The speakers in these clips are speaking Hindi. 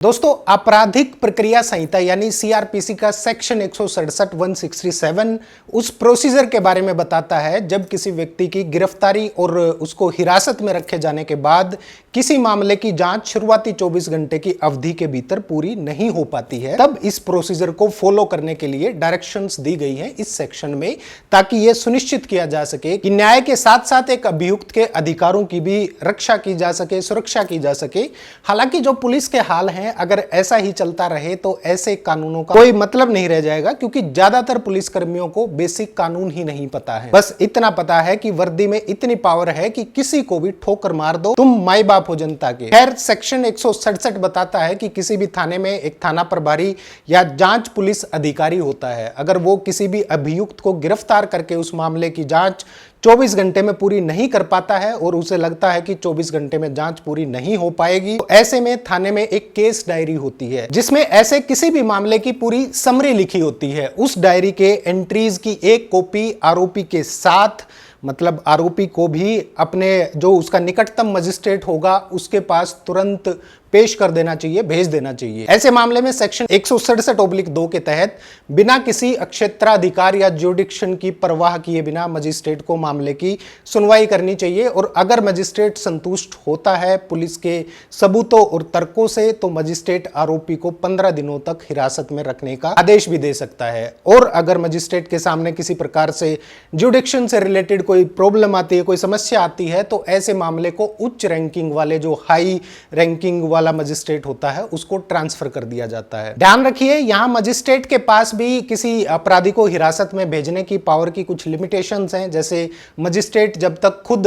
दोस्तों, आपराधिक प्रक्रिया संहिता यानी सीआरपीसी का सेक्शन 167 167 उस प्रोसीजर के बारे में बताता है जब किसी व्यक्ति की गिरफ्तारी और उसको हिरासत में रखे जाने के बाद किसी मामले की जांच शुरुआती 24 घंटे की अवधि के भीतर पूरी नहीं हो पाती है, तब इस प्रोसीजर को फॉलो करने के लिए डायरेक्शंस दी गई हैं इस सेक्शन में, ताकि यह सुनिश्चित किया जा सके कि न्याय के साथ साथ एक अभियुक्त के अधिकारों की भी रक्षा की जा सके, सुरक्षा की जा सके। हालांकि जो पुलिस के हाल हैं, अगर ऐसा ही चलता रहे तो ऐसे कानूनों का कोई मतलब नहीं रह जाएगा, क्योंकि ज्यादातर पुलिस कर्मियों को बेसिक कानून ही नहीं पता है। बस इतना पता है कि वर्दी में इतनी पावर है कि किसी को भी ठोकर मार दो, तुम माई बाप हो जनता के। खैर, सेक्शन 167 बताता है कि किसी भी थाने में एक थाना प्रभारी या जांच पुलिस अधिकारी होता है। अगर वो किसी भी अभियुक्त को गिरफ्तार करके उस मामले की जांच 24 घंटे में पूरी नहीं कर पाता है और उसे लगता है कि 24 घंटे में जांच पूरी नहीं हो पाएगी, तो ऐसे में थाने में एक केस डायरी होती है जिसमें ऐसे किसी भी मामले की पूरी समरी लिखी होती है। उस डायरी के एंट्रीज की एक कॉपी आरोपी के साथ, मतलब आरोपी को भी अपने जो उसका निकटतम मजिस्ट्रेट होगा उसके पास तुरंत पेश कर देना चाहिए, भेज देना चाहिए। ऐसे मामले में सेक्शन 167/2 के तहत बिना किसी क्षेत्राधिकार या ज्यूडिक्शन की परवाह किए बिना मजिस्ट्रेट को मामले की सुनवाई करनी चाहिए, और अगर मजिस्ट्रेट संतुष्ट होता है पुलिस के सबूतों और तर्कों से तो मजिस्ट्रेट आरोपी को 15 दिनों तक हिरासत में रखने का आदेश भी दे सकता है। और अगर मजिस्ट्रेट के सामने किसी प्रकार से ज्यूडिक्शन से रिलेटेड कोई प्रॉब्लम आती है, कोई समस्या आती है, तो ऐसे मामले को उच्च रैंकिंग वाले, जो हाई रैंकिंग वाला मजिस्ट्रेट होता है, उसको ट्रांसफर कर दिया जाता है। ध्यान रखिए, यहां मजिस्ट्रेट के पास भी किसी अपराधी को हिरासत में भेजने की पावर की कुछ लिमिटेशंस हैं। जैसे मजिस्ट्रेट जब तक खुद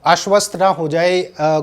आश्वस्त ना हो जाए,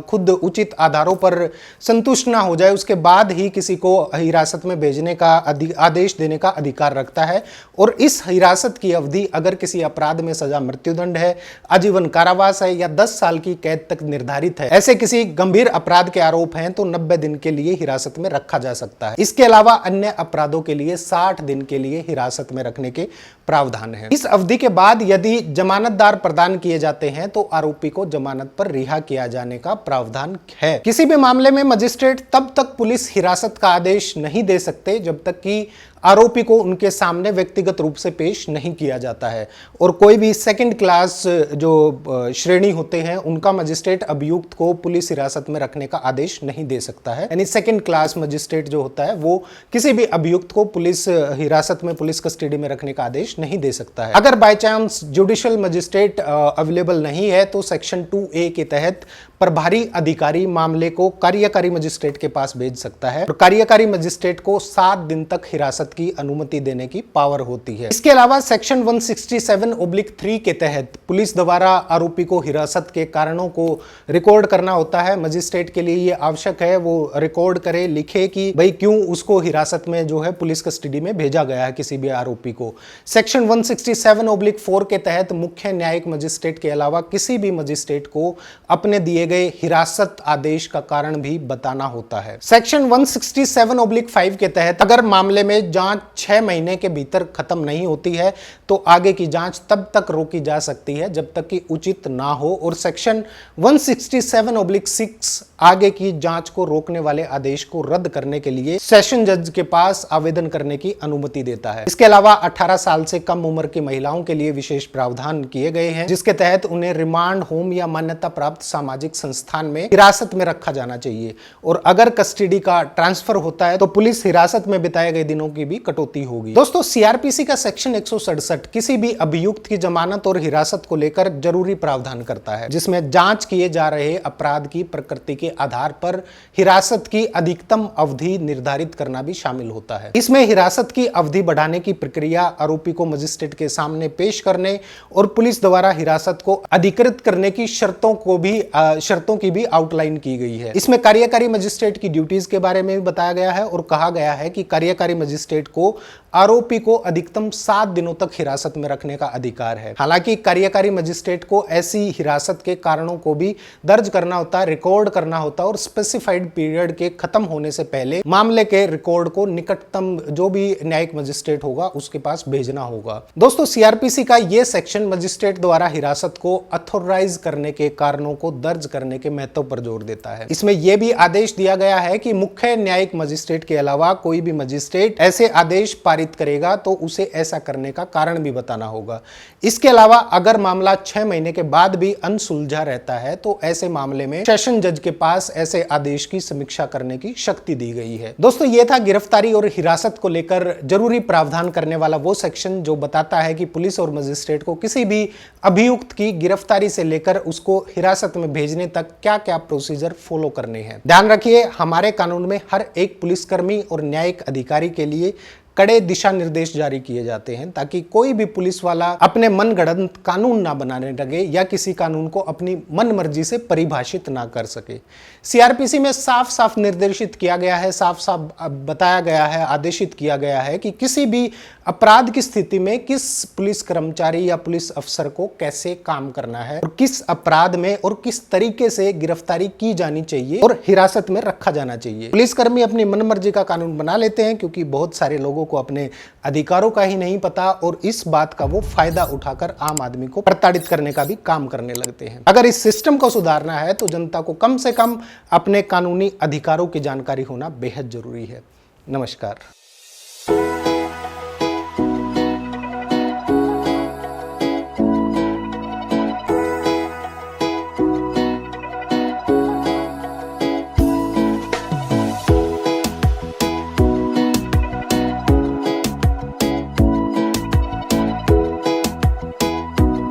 खुद उचित आधारों पर संतुष्ट ना हो जाए, उसके बाद ही किसी को हिरासत में भेजने का आदेश देने का अधिकार रखता है। और इस हिरासत की अवधि अगर किसी अपराध में सजा मृत्युदंड है, आजीवन कारावास है या 10 साल की कैद तक निर्धारित है, ऐसे किसी गंभीर अपराध के आरोप हैं तो 90 दिन के लिए हिरासत में रखा जा सकता है। इसके अलावा अन्य अपराधों के लिए 60 दिन के लिए हिरासत में रखने के प्रावधान है। इस अवधि के बाद यदि जमानतदार प्रदान किए जाते हैं तो आरोपी को जमानत पर रिहा किया जाने का प्रावधान है। किसी भी मामले में मजिस्ट्रेट तब तक पुलिस हिरासत का आदेश नहीं दे सकते जब तक कि आरोपी को उनके सामने व्यक्तिगत रूप से पेश नहीं किया जाता है। और कोई भी सेकंड क्लास जो श्रेणी होते हैं उनका मजिस्ट्रेट अभियुक्त को पुलिस हिरासत में रखने का आदेश नहीं दे सकता है। यानी सेकंड क्लास मजिस्ट्रेट जो होता है वो किसी भी अभियुक्त को पुलिस हिरासत में, पुलिस कस्टडी में रखने का आदेश नहीं दे सकता है। अगर by chance judicial magistrate available नहीं है तो सेक्शन 2A के तहत प्रभारी अधिकारी मामले को कार्यकारी मजिस्ट्रेट के पास भेज सकता है और कार्यकारी मजिस्ट्रेट को 7 दिन तक हिरासत की अनुमति देने की पावर होती है। इसके अलावा सेक्शन 167/3 के तहत पुलिस द्वारा आरोपी को हिरासत के कारणों को रिकॉर्ड करना होता है। मजिस्ट्रेट के लिए यह आवश्यक है वो रिकॉर्ड करे, लिखे कि भाई क्यों उसको हिरासत में जो है पुलिस कस्टडी में भेजा गया है किसी भी आरोपी को। सेक्शन 167/4 के तहत मुख्य न्यायिक मजिस्ट्रेट के अलावा किसी भी मजिस्ट्रेट को अपने दिए गए हिरासत आदेश का कारण भी बताना होता है। सेक्शन 167/5 के तहत अगर मामले में जांच 6 महीने के भीतर खत्म नहीं होती है तो आगे की जांच तब तक रोकी जा सकती है जब तक कि उचित ना हो। और सेक्शन 167/6 आगे की जांच को रोकने वाले आदेश को रद्द करने के लिए सेशन जज के पास आवेदन करने की अनुमति देता है। इसके अलावा 18 साल से कम उम्र की महिलाओं के लिए विशेष प्रावधान किए गए हैं, जिसके तहत उन्हें रिमांड होम या मान्यता प्राप्त सामाजिक संस्थान में हिरासत में रखा जाना चाहिए। और अगर कस्टडी का ट्रांसफर होता है तो पुलिस हिरासत में बिताए गए दिनों की भी कटौती होगी। दोस्तों, सीआरपीसी का सेक्शन 167 किसी भी अभियुक्त की जमानत और हिरासत को लेकर जरूरी प्रावधान करता है, जिसमें जांच किए जा रहे अपराध की प्रकृति के आधार पर हिरासत की अधिकतम अवधि निर्धारित करना भी शामिल होता है। इसमें हिरासत की अवधि बढ़ाने की प्रक्रिया, आरोपी को मजिस्ट्रेट के सामने पेश करने और पुलिस द्वारा हिरासत को अधिकृत करने की शर्तों की भी आउटलाइन की गई है। इसमें कार्यकारी मजिस्ट्रेट की ड्यूटीज के बारे में भी बताया गया है और कहा गया है कि कार्यकारी मजिस्ट्रेट को आरोपी को अधिकतम 7 दिनों तक हिरासत में रखने का अधिकार है। हालांकि कार्यकारी मजिस्ट्रेट को ऐसी हिरासत के कारणों को भी दर्ज करना होता है, रिकॉर्ड करना होता है और स्पेसिफाइड पीरियड के खत्म होने से पहले मामले के रिकॉर्ड को निकटतम जो भी न्यायिक मजिस्ट्रेट होगा उसके पास भेजना होगा। दोस्तों, सीआरपीसी का यह सेक्शन मजिस्ट्रेट द्वारा हिरासत को अथॉराइज करने के कारणों को दर्ज करने के महत्व पर जोर देता है। इसमें यह भी आदेश दिया गया है कि मुख्य न्यायिक मजिस्ट्रेट के अलावा कोई भी मजिस्ट्रेट ऐसे आदेश पारित करेगा तो उसे ऐसा करने का कारण भी बताना होगा। इसके अलावा अगर मामला 6 महीने के बाद भी अनसुलझा रहता है तो ऐसे मामले में सेशन जज के पास ऐसे आदेश की समीक्षा करने की शक्ति दी गई है। दोस्तों, यह था गिरफ्तारी और हिरासत को लेकर जरूरी प्रावधान करने वाला वो सेक्शन जो बताता है कि पुलिस और मजिस्ट्रेट को किसी भी अभियुक्त की गिरफ्तारी से लेकर उसको हिरासत में भेजने तक क्या क्या प्रोसीजर फॉलो करने हैं। ध्यान रखिए, हमारे कानून में हर एक पुलिसकर्मी और न्यायिक अधिकारी के लिए कड़े दिशा निर्देश जारी किए जाते हैं ताकि कोई भी पुलिस वाला अपने मनगढ़ंत कानून ना बनाने लगे या किसी कानून को अपनी मन मर्जी से परिभाषित ना कर सके। सीआरपीसी में साफ साफ निर्देशित किया गया है, साफ साफ बताया गया है, आदेशित किया गया है कि किसी भी अपराध की स्थिति में किस पुलिस कर्मचारी या पुलिस अफसर को कैसे काम करना है और किस अपराध में और किस तरीके से गिरफ्तारी की जानी चाहिए और हिरासत में रखा जाना चाहिए। पुलिसकर्मी अपनी मनमर्जी का कानून बना लेते हैं क्योंकि बहुत सारे लोगों को अपने अधिकारों का ही नहीं पता और इस बात का वो फायदा उठाकर आम आदमी को प्रताड़ित करने का भी काम करने लगते हैं। अगर इस सिस्टम को सुधारना है तो जनता को कम से कम अपने कानूनी अधिकारों की जानकारी होना बेहद जरूरी है। नमस्कार।